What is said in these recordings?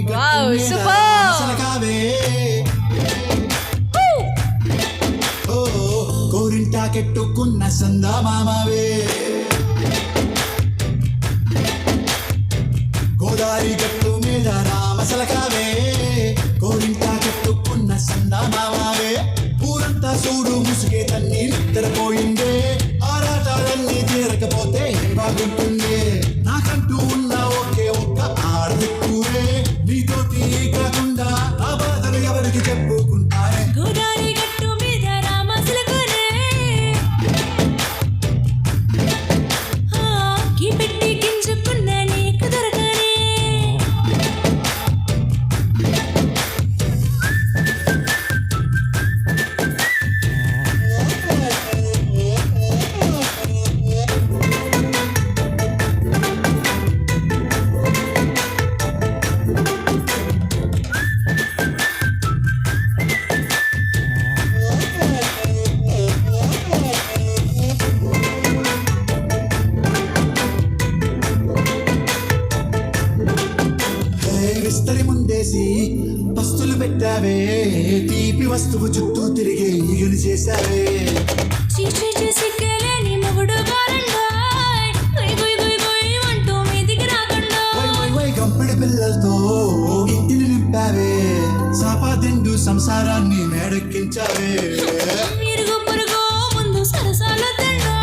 Wow super. కోరింటాకెట్టుకున్న సందా మామవే గోదారి గట్టు మీద రామసలకావే కోరింటాకెట్టుకున్న సందా మామవే ఊరంతా చూడు ముసుగే తన్ని నిద్రపోయిందే ఆరాటాలన్నీ తీరకపోతే బాగుంటుంది నాకంటూ ఉన్న ఒకే ఒక్క ఆడదిక్కువే నీతోటి కాకుండా ఆ బాధలు ఎవరికి చెప్పుకుంటారే గోదారి గట్టు మీద రామసలకునే కీ పెట్టి గింజుకున్న నీకు దొరకనే విస్తరి ముందేసి పస్తులు పెట్టావే తీపి వస్తువు చుట్టూ తిరిగి ఈగలు చేశావే సిగ్గలేని మొగుడు గోరండాయ్ గుయ్ గుయ్ గుయ్ గుయ్ అంటూ మీదికి రాకుండా గంపిడి పిల్లలతో ఇంటిని నింపావే సాపాదిండు సంసారాన్ని మేడెక్కించావే ఇరుగు పొరుగు ముందు సరసాల తండా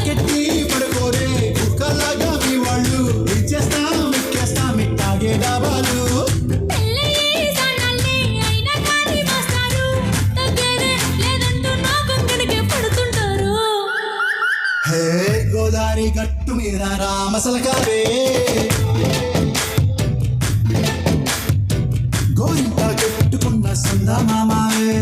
గట్టి పడుకోరే కుక్కలాగా మీ వాళ్ళు ఇచ్చేస్తాం ఎక్కేస్తాం ఇట్టాగే డాబాలు గోదారి గట్టు మీద రామసలకావే గోరింట కట్టుకున్న సందా మామావే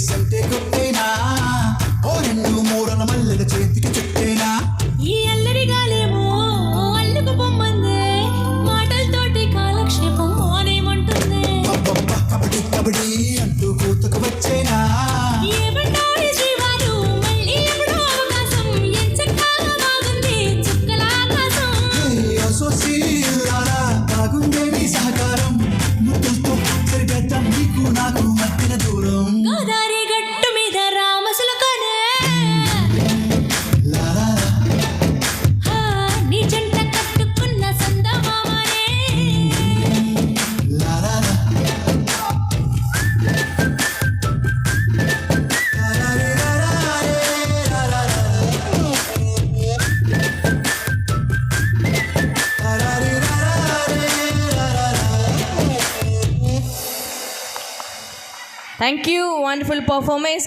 సంటే కొట్టేనా ఓ రెండు మూడల మల్లెల చేతికి చుట్టేనా ఈ అల్లరి గాలేమో అల్లుకు పొమ్మందే మాటలతోటి కాలక్షేపం మానేమంటుంది కబడ్డీ కబడ్డీ అంటూ కూతుకు వచ్చేనా ఏమంటారు శ్రీవారు మళ్ళీ ఎప్పుడో అవకాశం ఎంచక్కా బాగుంది చుక్కల ఆకాశం సోసి బాగుందే నీ సహకారం ముద్దులతో సరిపెట్టాం నీకు నాకు మధ్యన దూరం గోదారి గట్టు మీద రామసలకునే నీ జంట కట్టుకున్న సందా మామనే Thank you, wonderful performance.